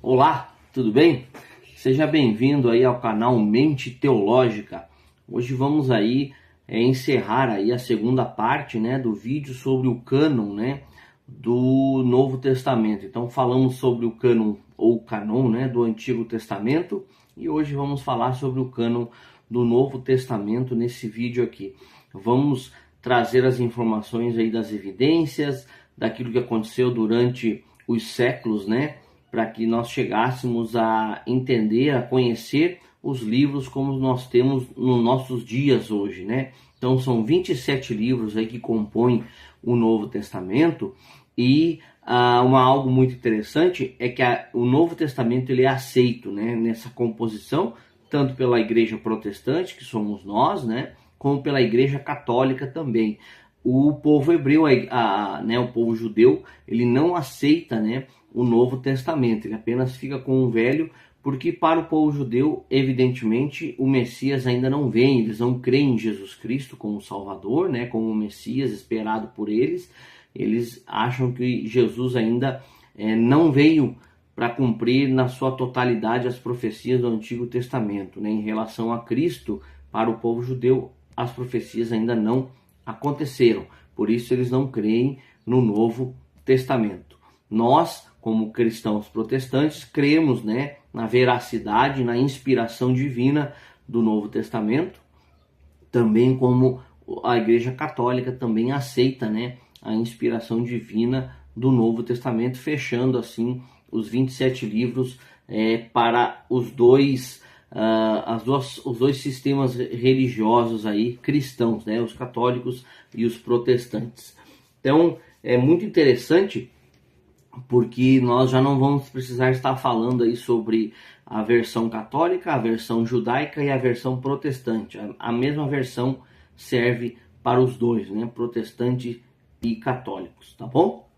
Olá, tudo bem? Seja bem-vindo aí ao canal Mente Teológica. Hoje vamos aí encerrar aí a segunda parte, do vídeo sobre o cânon, do Novo Testamento. Então falamos sobre o cânon ou canon, do Antigo Testamento, e hoje vamos falar sobre o cânon do Novo Testamento nesse vídeo aqui. Vamos trazer as informações aí das evidências, daquilo que aconteceu durante os séculos, para que nós chegássemos a entender, a conhecer os livros como nós temos nos nossos dias hoje, Então são 27 livros aí que compõem o Novo Testamento, e algo muito interessante é que o Novo Testamento ele é aceito, nessa composição, tanto pela Igreja Protestante, que somos nós, como pela Igreja Católica também. O povo hebreu, o povo judeu, ele não aceita, o Novo Testamento, ele apenas fica com o Velho, porque para o povo judeu, evidentemente, o Messias ainda não vem, eles não creem em Jesus Cristo como Salvador, como o Messias esperado por eles. Eles acham que Jesus ainda não veio para cumprir na sua totalidade as profecias do Antigo Testamento. Em relação a Cristo, para o povo judeu, as profecias ainda não aconteceram, por isso eles não creem no Novo Testamento. Nós, como cristãos protestantes, cremos na veracidade, na inspiração divina do Novo Testamento, também como a Igreja Católica também aceita a inspiração divina do Novo Testamento, fechando assim os 27 livros para os dois sistemas religiosos aí cristãos, os católicos e os protestantes. Então é muito interessante, porque nós já não vamos precisar estar falando aí sobre a versão católica, a versão judaica e a versão protestante. A mesma versão serve para os dois, protestante e católicos, tá bom?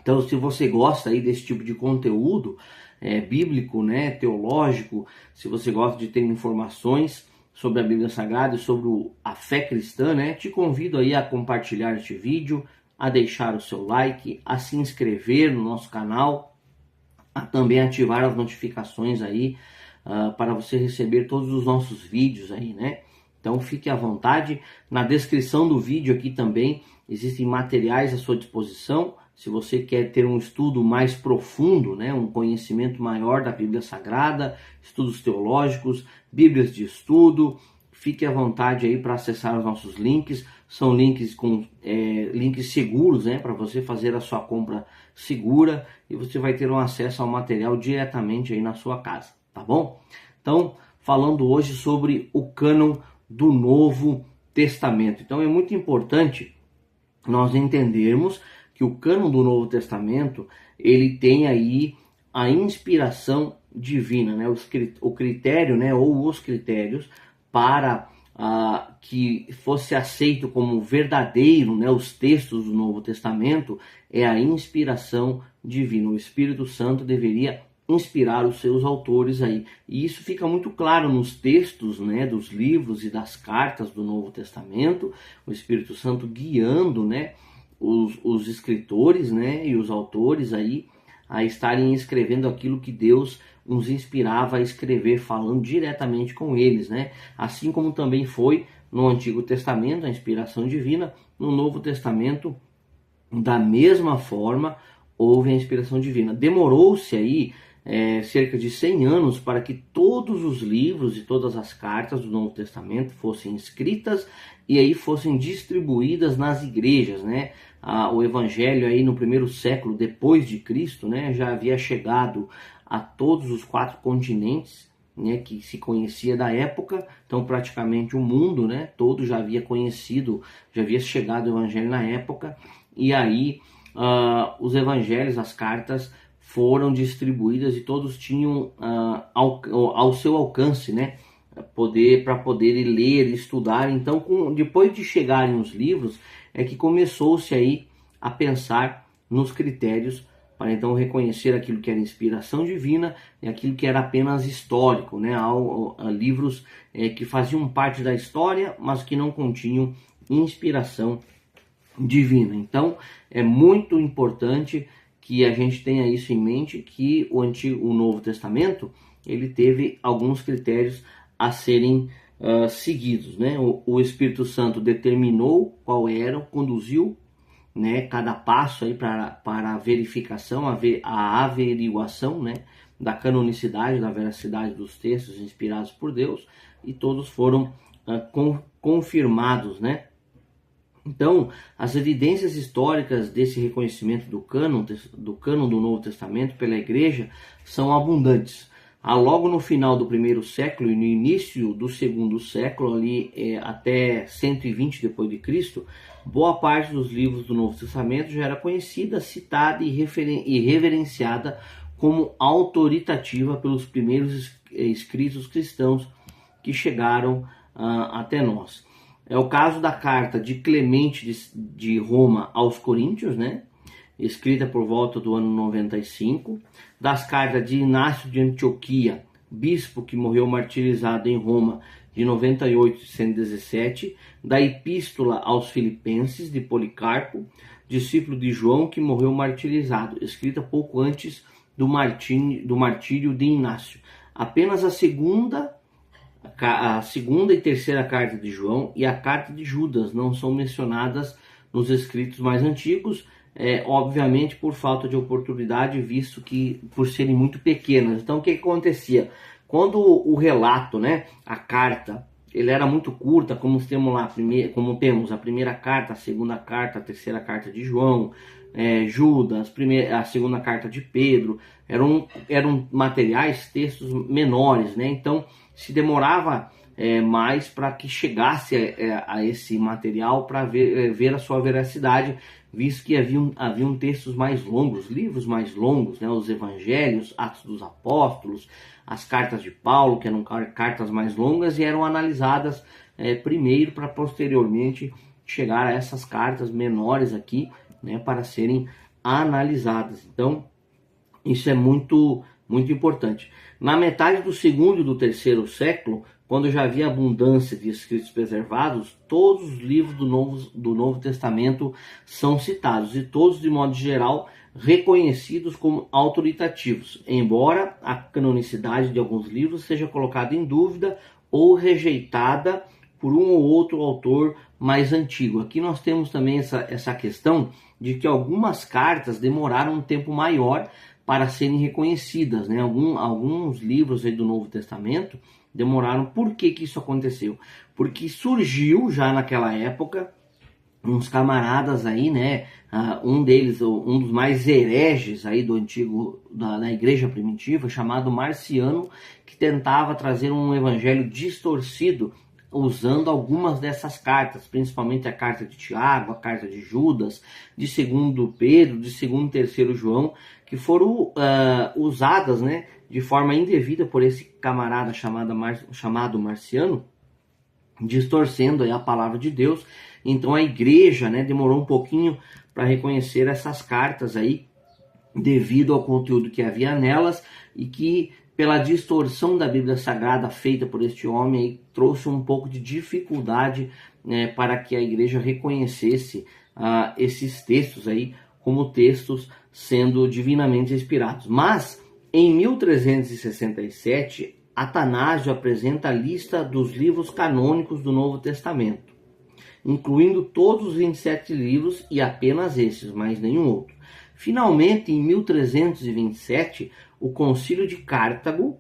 Então, se você gosta aí desse tipo de conteúdo bíblico, teológico, se você gosta de ter informações sobre a Bíblia Sagrada e sobre a fé cristã, te convido aí a compartilhar este vídeo, a deixar o seu like, a se inscrever no nosso canal, a também ativar as notificações aí para você receber todos os nossos vídeos aí, Então fique à vontade. Na descrição do vídeo aqui também existem materiais à sua disposição. Se você quer ter um estudo mais profundo, um conhecimento maior da Bíblia Sagrada, estudos teológicos, bíblias de estudo, fique à vontade aí para acessar os nossos links. São links com links seguros, para você fazer a sua compra segura, e você vai ter um acesso ao material diretamente aí na sua casa, tá bom? Então, falando hoje sobre o cânon do Novo Testamento. Então é muito importante nós entendermos que o cânon do Novo Testamento, ele tem aí a inspiração divina, o critério, ou os critérios para que fosse aceito como verdadeiro, os textos do Novo Testamento, é a inspiração divina. O Espírito Santo deveria inspirar os seus autores aí. E isso fica muito claro nos textos, dos livros e das cartas do Novo Testamento, o Espírito Santo guiando, os escritores, e os autores aí a estarem escrevendo aquilo que Deus nos inspirava a escrever, falando diretamente com eles, Assim como também foi no Antigo Testamento, a inspiração divina, no Novo Testamento, da mesma forma, houve a inspiração divina. Demorou-se aí cerca de 100 anos para que todos os livros e todas as cartas do Novo Testamento fossem escritas e aí fossem distribuídas nas igrejas, O Evangelho aí no primeiro século depois de Cristo, já havia chegado a todos os 4 continentes, que se conhecia da época. Então praticamente o mundo, todo já havia conhecido, já havia chegado o Evangelho na época, e aí os evangelhos, as cartas foram distribuídas e todos tinham ao seu alcance, para poder ler e estudar. Então, depois de chegarem os livros, é que começou-se aí a pensar nos critérios para então reconhecer aquilo que era inspiração divina e aquilo que era apenas histórico, livros que faziam parte da história, mas que não continham inspiração divina. Então, é muito importante que a gente tenha isso em mente, que o Novo Testamento, ele teve alguns critérios a serem seguidos, né? O Espírito Santo determinou qual era, conduziu, né, cada passo aí para a verificação, a averiguação, né, da canonicidade, da veracidade dos textos inspirados por Deus, e todos foram confirmados, né? Então, as evidências históricas desse reconhecimento do cânon do Novo Testamento pela Igreja são abundantes. Logo no final do primeiro século e no início do segundo século, ali até 120 depois de Cristo, boa parte dos livros do Novo Testamento já era conhecida, citada e reverenciada como autoritativa pelos primeiros escritos cristãos que chegaram até nós. É o caso da carta de Clemente de Roma aos Coríntios, né? Escrita por volta do ano 95, das cartas de Inácio de Antioquia, bispo que morreu martirizado em Roma de 98 e 117, da Epístola aos Filipenses de Policarpo, discípulo de João que morreu martirizado, escrita pouco antes do martírio de Inácio. Apenas a segunda e terceira carta de João e a carta de Judas não são mencionadas nos escritos mais antigos, obviamente por falta de oportunidade, visto que por serem muito pequenas. Então o que acontecia? Quando o relato, né, a carta, ele era muito curta, como temos a primeira carta, a segunda carta, a terceira carta de João, Judas, a segunda carta de Pedro, eram materiais, textos menores, né? Então se demorava mais para que chegasse a esse material para ver a sua veracidade, visto que haviam textos mais longos, livros mais longos, né? Os Evangelhos, Atos dos Apóstolos, as cartas de Paulo, que eram cartas mais longas e eram analisadas primeiro para posteriormente chegar a essas cartas menores aqui, né, para serem analisadas. Então, isso é muito, muito importante. Na metade do segundo e do terceiro século, quando já havia abundância de escritos preservados, todos os livros do Novo Testamento são citados e todos, de modo geral, reconhecidos como autoritativos, embora a canonicidade de alguns livros seja colocada em dúvida ou rejeitada por um ou outro autor mais antigo. Aqui nós temos também essa questão de que algumas cartas demoraram um tempo maior para serem reconhecidas, né? Alguns livros aí do Novo Testamento demoraram. Por que isso aconteceu? Porque surgiu já naquela época uns camaradas aí, né? Um deles, um dos mais hereges aí da igreja primitiva, chamado Marciano, que tentava trazer um evangelho distorcido usando algumas dessas cartas, principalmente a carta de Tiago, a carta de Judas, de 2 Pedro, de 2º e 3º João, que foram usadas, né, de forma indevida por esse camarada chamado Marciano, distorcendo aí a palavra de Deus. Então a igreja, né, demorou um pouquinho para reconhecer essas cartas aí, devido ao conteúdo que havia nelas, e que pela distorção da Bíblia Sagrada feita por este homem, aí, trouxe um pouco de dificuldade, né, para que a igreja reconhecesse esses textos aí como textos sendo divinamente inspirados. Mas em 1367, Atanásio apresenta a lista dos livros canônicos do Novo Testamento, incluindo todos os 27 livros e apenas esses, mais nenhum outro. Finalmente, em 1327, o Concílio de Cartago,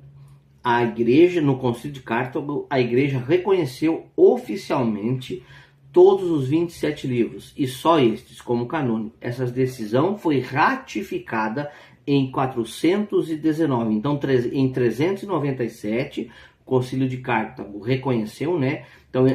no Concílio de Cartago, a igreja reconheceu oficialmente todos os 27 livros, e só estes como canônicos. Essa decisão foi ratificada em 419. Então, em 397, o Concílio de Cartago reconheceu, né? Então,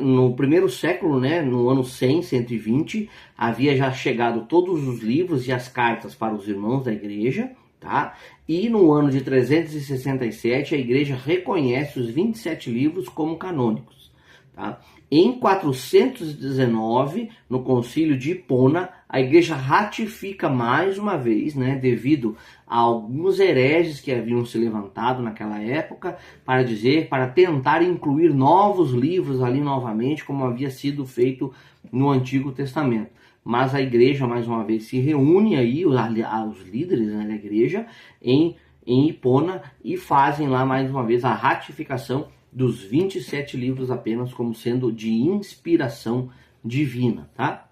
no primeiro século, né, no ano 100, 120, havia já chegado todos os livros e as cartas para os irmãos da igreja, tá? E no ano de 367, a igreja reconhece os 27 livros como canônicos, tá? Em 419, no Concílio de Hipona, a igreja ratifica mais uma vez, né, devido a alguns hereges que haviam se levantado naquela época para tentar incluir novos livros ali novamente, como havia sido feito no Antigo Testamento. mas a igreja mais uma vez se reúne aí, os líderes, né, da igreja em Hipona, e fazem lá mais uma vez a ratificação dos 27 livros apenas como sendo de inspiração divina, tá?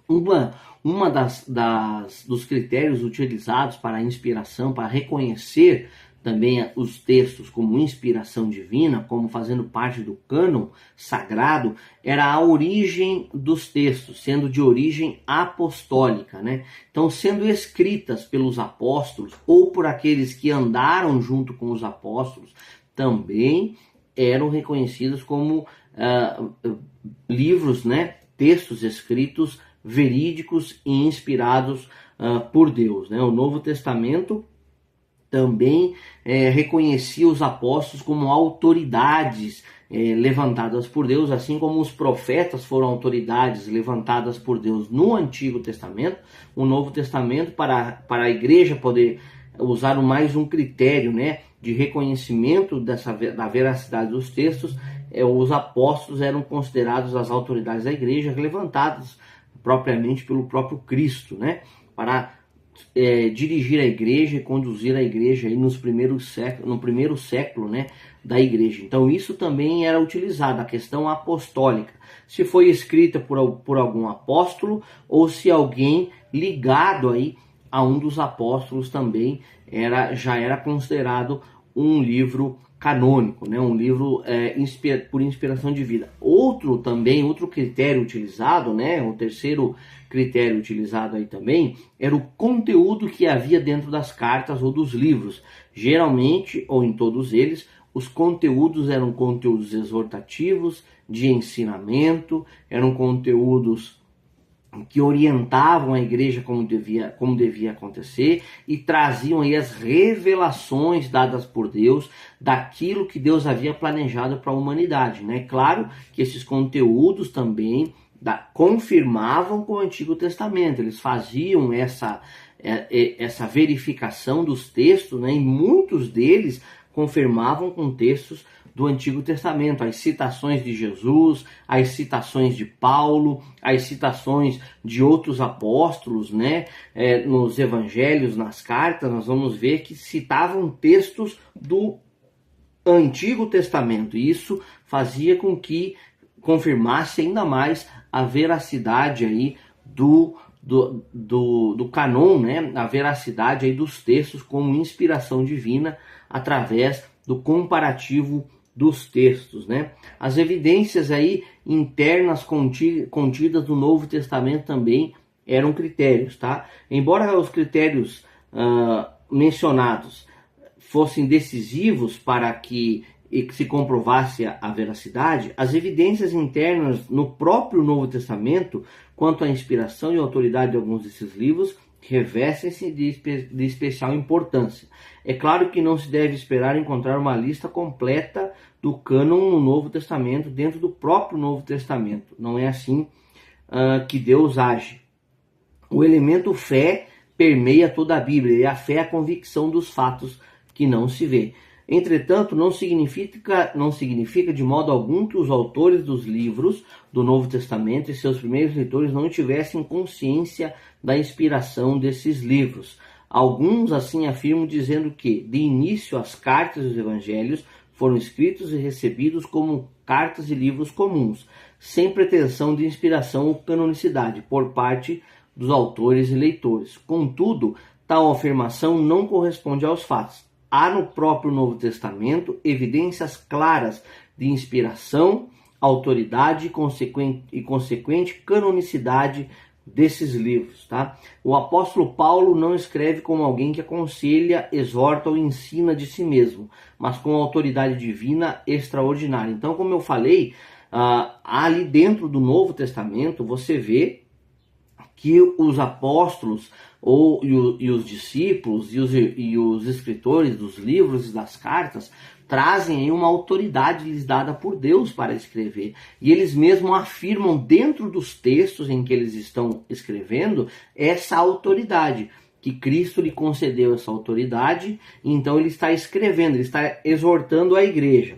Uma dos critérios utilizados para a inspiração, para reconhecer também os textos como inspiração divina, como fazendo parte do cânon sagrado, era a origem dos textos, sendo de origem apostólica, né? Então, sendo escritas pelos apóstolos ou por aqueles que andaram junto com os apóstolos, também eram reconhecidos como livros, né? Textos escritos verídicos e inspirados por Deus, né? O Novo Testamento também reconhecia os apóstolos como autoridades levantadas por Deus, assim como os profetas foram autoridades levantadas por Deus no Antigo Testamento. O Novo Testamento, para a igreja poder usar mais um critério, né, de reconhecimento da veracidade dos textos, os apóstolos eram considerados as autoridades da igreja, levantadas propriamente pelo próprio Cristo, né, para dirigir a igreja e conduzir a igreja aí no primeiro século, né, da igreja. Então isso também era utilizado, a questão apostólica, se foi escrita por algum apóstolo ou se alguém ligado aí a um dos apóstolos também já era considerado um livro canônico, né? Um livro por inspiração divina. Outro critério utilizado, né? O terceiro critério utilizado aí também era o conteúdo que havia dentro das cartas ou dos livros. Geralmente, ou em todos eles, os conteúdos eram conteúdos exortativos, de ensinamento, eram conteúdos que orientavam a igreja como devia acontecer e traziam aí as revelações dadas por Deus daquilo que Deus havia planejado para a humanidade, né? Claro que esses conteúdos também confirmavam com o Antigo Testamento, eles faziam essa verificação dos textos, né? E muitos deles confirmavam com textos do Antigo Testamento, as citações de Jesus, as citações de Paulo, as citações de outros apóstolos, né? Nos evangelhos, nas cartas, nós vamos ver que citavam textos do Antigo Testamento, e isso fazia com que confirmasse ainda mais a veracidade aí do canon, né? A veracidade aí dos textos como inspiração divina através do comparativo dos textos, né? As evidências aí internas contidas no Novo Testamento também eram critérios, tá? Embora os critérios mencionados fossem decisivos para que se comprovasse a veracidade, as evidências internas no próprio Novo Testamento quanto à inspiração e autoridade de alguns desses livros revestem-se de especial importância. É claro que não se deve esperar encontrar uma lista completa do cânon no Novo Testamento dentro do próprio Novo Testamento. Não é assim que Deus age. O elemento fé permeia toda a Bíblia, e a fé é a convicção dos fatos que não se vê. Entretanto, não significa de modo algum que os autores dos livros do Novo Testamento e seus primeiros leitores não tivessem consciência da inspiração desses livros. Alguns assim afirmam, dizendo que, de início, as cartas e os evangelhos foram escritos e recebidos como cartas e livros comuns, sem pretensão de inspiração ou canonicidade por parte dos autores e leitores. Contudo, tal afirmação não corresponde aos fatos. Há no próprio Novo Testamento evidências claras de inspiração, autoridade e consequente canonicidade desses livros, tá? O apóstolo Paulo não escreve como alguém que aconselha, exorta ou ensina de si mesmo, mas com autoridade divina extraordinária. Então, como eu falei, ali dentro do Novo Testamento você vê que os apóstolos e os discípulos e os escritores dos livros e das cartas trazem aí uma autoridade lhes dada por Deus para escrever. E eles mesmos afirmam dentro dos textos em que eles estão escrevendo essa autoridade, que Cristo lhe concedeu essa autoridade, e então ele está escrevendo, ele está exortando a igreja.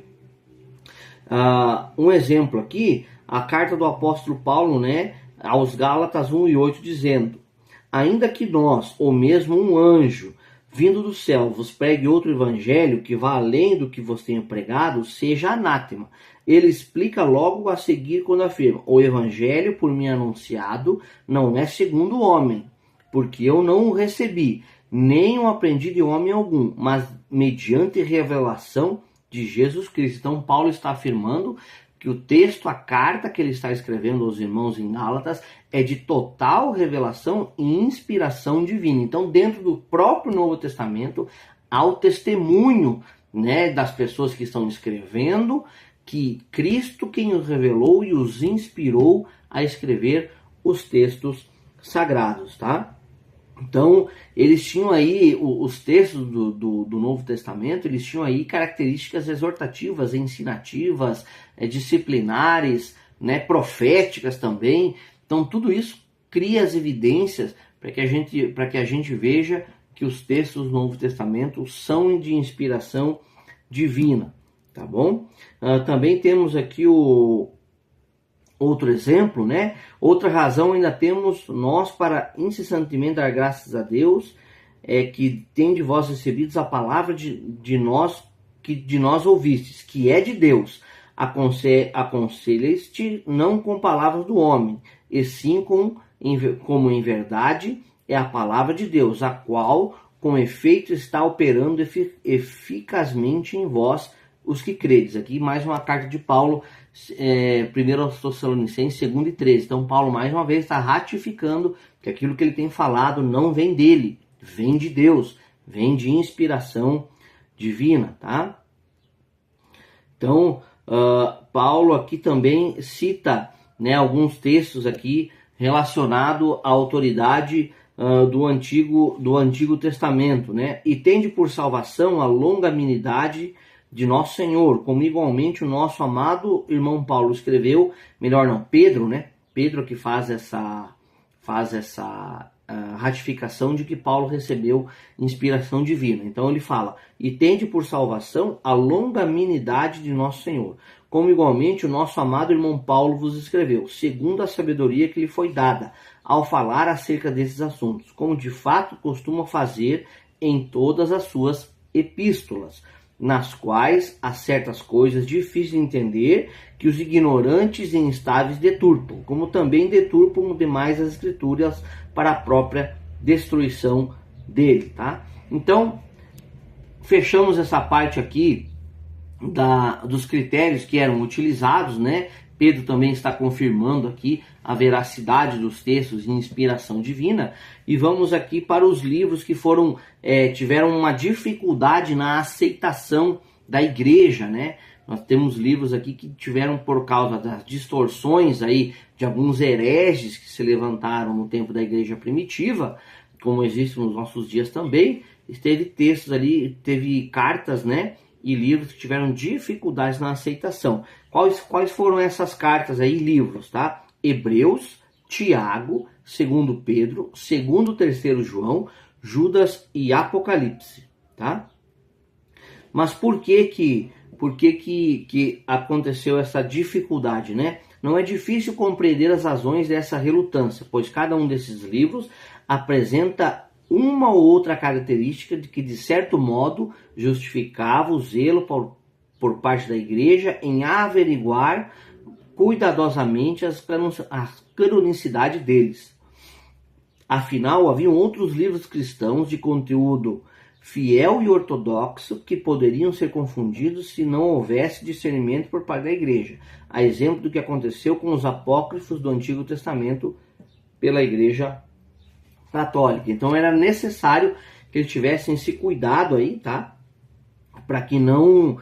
Um exemplo aqui, a carta do apóstolo Paulo, né, aos Gálatas 1:8, dizendo: ainda que nós, ou mesmo um anjo, vindo do céu, vos pregue outro evangelho que vá além do que vos tenho pregado, seja anátema. Ele explica logo a seguir quando afirma: o evangelho por mim anunciado não é segundo o homem, porque eu não o recebi, nem o aprendi de homem algum, mas mediante revelação de Jesus Cristo. Então Paulo está afirmando que o texto, a carta que ele está escrevendo aos irmãos em Gálatas, é de total revelação e inspiração divina. Então, dentro do próprio Novo Testamento, há o testemunho, né, das pessoas que estão escrevendo, que Cristo quem os revelou e os inspirou a escrever os textos sagrados, tá? Então, eles tinham aí, os textos do Novo Testamento, eles tinham aí características exortativas, ensinativas, disciplinares, né, proféticas também. Então, tudo isso cria as evidências para que a gente veja que os textos do Novo Testamento são de inspiração divina, tá bom? Também temos aqui outro exemplo, né? Outra razão ainda temos nós para incessantemente dar graças a Deus, que tem de vós recebidos a palavra de nós, que de nós ouvistes, que é de Deus. Aconselha-te não com palavras do homem, e sim como em verdade é a palavra de Deus, a qual com efeito está operando eficazmente em vós, os que credes. Aqui mais uma carta de Paulo, 1 aos Tessalonicenses 2 e 13. Então Paulo mais uma vez está ratificando que aquilo que ele tem falado não vem dele, vem de Deus, vem de inspiração divina, tá? Então Paulo aqui também cita, né, alguns textos aqui relacionados à autoridade do Antigo Testamento, né? E tende por salvação a longanimidade de nosso Senhor, como igualmente o nosso amado irmão Paulo escreveu, Pedro, né? Pedro que faz essa ratificação de que Paulo recebeu inspiração divina. Então ele fala: e tende por salvação a longanimidade de nosso Senhor, como igualmente o nosso amado irmão Paulo vos escreveu, segundo a sabedoria que lhe foi dada, ao falar acerca desses assuntos, como de fato costuma fazer em todas as suas epístolas, nas quais há certas coisas difíceis de entender, que os ignorantes e instáveis deturpam, como também deturpam demais as escrituras para a própria destruição dele, tá? Então, fechamos essa parte aqui dos critérios que eram utilizados, né? Pedro também está confirmando aqui a veracidade dos textos e inspiração divina. E vamos aqui para os livros que tiveram uma dificuldade na aceitação da igreja, né? Nós temos livros aqui que tiveram, por causa das distorções aí de alguns hereges que se levantaram no tempo da igreja primitiva, como existe nos nossos dias também, teve textos ali, teve cartas, né? E livros que tiveram dificuldades na aceitação. Quais foram essas cartas aí, livros, tá? Hebreus, Tiago, 2 Pedro, 2º, 3º João, Judas e Apocalipse, tá? Mas por que aconteceu essa dificuldade, né? Não é difícil compreender as razões dessa relutância, pois cada um desses livros apresenta uma ou outra característica de que, de certo modo, justificava o zelo por parte da igreja em averiguar cuidadosamente a canonicidade deles. Afinal, haviam outros livros cristãos de conteúdo fiel e ortodoxo que poderiam ser confundidos se não houvesse discernimento por parte da igreja, a exemplo do que aconteceu com os apócrifos do Antigo Testamento pela igreja católica. Então era necessário que eles tivessem esse cuidado aí, tá? Para que não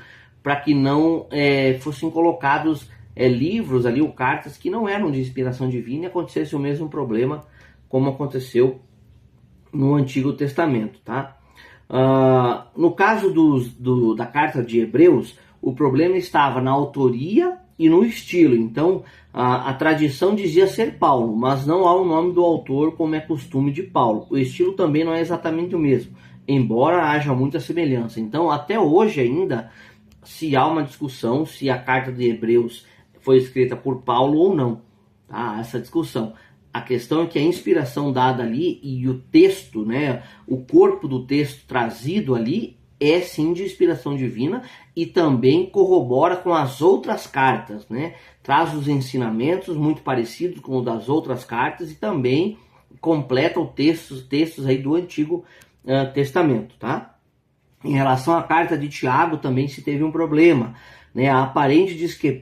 fossem colocados livros ali ou cartas que não eram de inspiração divina e acontecesse o mesmo problema como aconteceu no Antigo Testamento, tá? No caso da carta de Hebreus, o problema estava na autoria e no estilo. Então a tradição dizia ser Paulo, mas não há o nome do autor como é costume de Paulo. O estilo também não é exatamente o mesmo, embora haja muita semelhança. Então até hoje ainda se há uma discussão se a carta de Hebreus foi escrita por Paulo ou não, tá? Essa discussão. A questão é que a inspiração dada ali e o texto, né, o corpo do texto trazido ali é sim de inspiração divina e também corrobora com as outras cartas, né? Traz os ensinamentos muito parecidos com os das outras cartas e também completa os textos aí do Antigo Testamento, tá? Em relação à carta de Tiago também se teve um problema, né? A aparente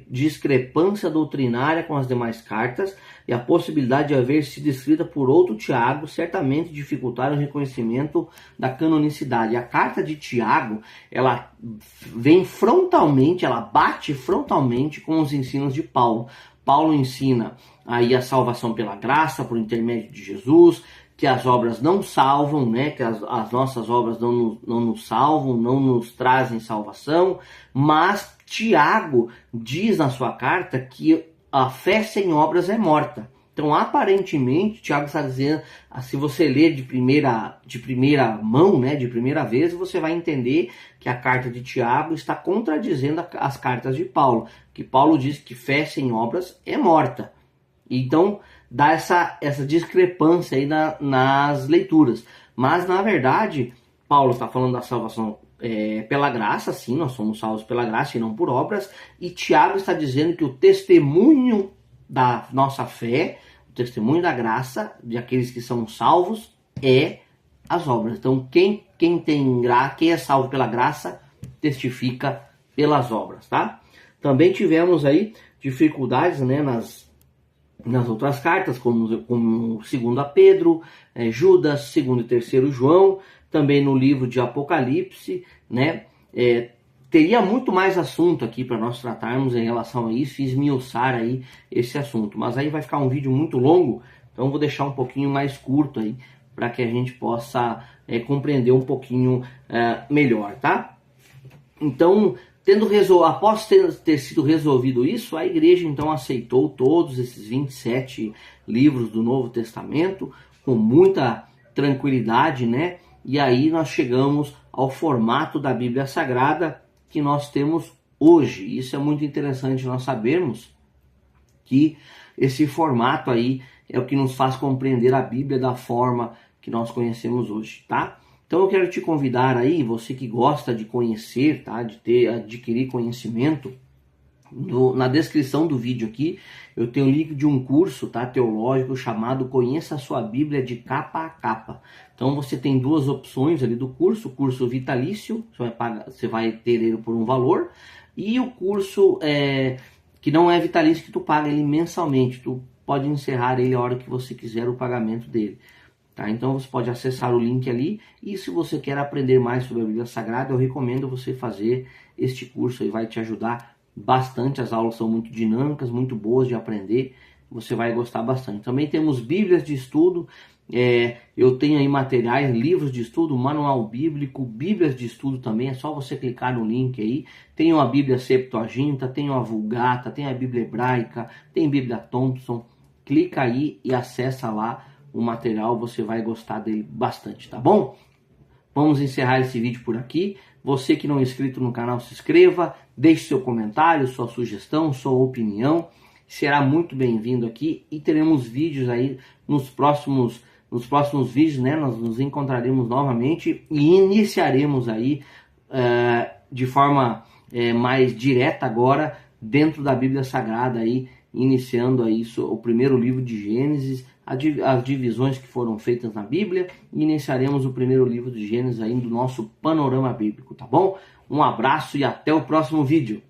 discrepância doutrinária com as demais cartas e a possibilidade de haver sido escrita por outro Tiago certamente dificultaram o reconhecimento da canonicidade. A carta de Tiago, ela vem frontalmente, ela bate frontalmente com os ensinos de Paulo. Paulo ensina aí a salvação pela graça, por intermédio de Jesus, que as obras não salvam, né? Que as nossas obras não nos salvam, não nos trazem salvação, mas Tiago diz na sua carta que a fé sem obras é morta. Então, aparentemente, Tiago está dizendo, se você ler de primeira mão, né, de primeira vez, você vai entender que a carta de Tiago está contradizendo as cartas de Paulo, que Paulo diz que fé sem obras é morta. Então, dá essa discrepância aí nas leituras. Mas, na verdade, Paulo está falando da salvação pela graça, sim, nós somos salvos pela graça e não por obras. E Tiago está dizendo que o testemunho da nossa fé, o testemunho da graça, de aqueles que são salvos, é as obras. Então, quem é salvo pela graça, testifica pelas obras, tá? Também tivemos aí dificuldades, né, nas outras cartas, como 2 Pedro, Judas, 2 e 3 João, também no livro de Apocalipse, né? Teria muito mais assunto aqui para nós tratarmos em relação a isso, esmiuçar aí esse assunto, mas aí vai ficar um vídeo muito longo, então vou deixar um pouquinho mais curto aí, para que a gente possa compreender um pouquinho melhor, tá? Então, após ter sido resolvido isso, a igreja então aceitou todos esses 27 livros do Novo Testamento com muita tranquilidade, né? E aí nós chegamos ao formato da Bíblia Sagrada que nós temos hoje. Isso é muito interessante nós sabermos que esse formato aí é o que nos faz compreender a Bíblia da forma que nós conhecemos hoje, tá? Então eu quero te convidar aí, você que gosta de conhecer, tá? De adquirir conhecimento, na descrição do vídeo aqui eu tenho o link de um curso, tá, teológico chamado Conheça a Sua Bíblia de Capa a Capa. Então você tem duas opções ali do curso: o curso vitalício, você vai ter ele por um valor, e o curso que não é vitalício, que tu paga ele mensalmente, tu pode encerrar ele a hora que você quiser o pagamento dele. Tá? Então você pode acessar o link ali, e se você quer aprender mais sobre a Bíblia Sagrada, eu recomendo você fazer este curso, ele vai te ajudar bastante. As aulas são muito dinâmicas, muito boas de aprender, você vai gostar bastante. Também temos bíblias de estudo, eu tenho aí materiais, livros de estudo, manual bíblico, bíblias de estudo também, é só você clicar no link aí. Tem a Bíblia Septuaginta, tem a Vulgata, tem a Bíblia Hebraica, tem a Bíblia Thompson. Clica aí e acessa lá o material, você vai gostar dele bastante, tá bom? Vamos encerrar esse vídeo por aqui. Você que não é inscrito no canal, se inscreva, deixe seu comentário, sua sugestão, sua opinião, será muito bem-vindo aqui, e teremos vídeos aí nos próximos vídeos, né? Nós nos encontraremos novamente e iniciaremos aí de forma mais direta agora dentro da Bíblia Sagrada aí, iniciando aí o primeiro livro de Gênesis, as divisões que foram feitas na Bíblia, e iniciaremos o primeiro livro de Gênesis aí do nosso panorama bíblico, tá bom? Um abraço e até o próximo vídeo.